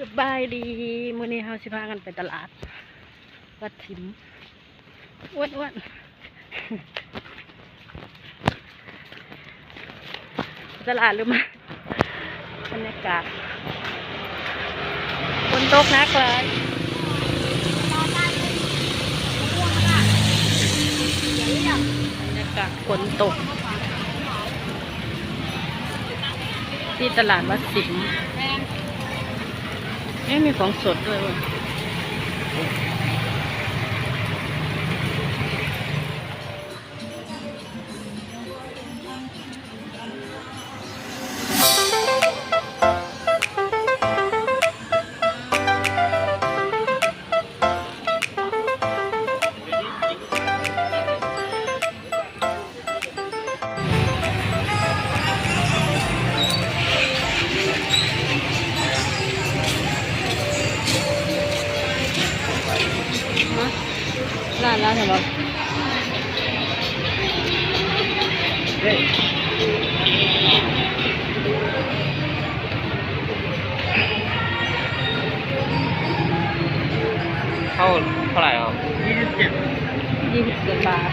สบายดีมื้อนี้เฮาสิพากันไปตลาดวัดถิมอ้วนๆตลาดหรือมาบรรยากาศฝนตกหนักเลยบรรยากาศฝนตกที่ตลาดวัดถิมมีของสดด้วยว่ะร้านแล้วเหรอเท่าไหร่ครับ27 บาท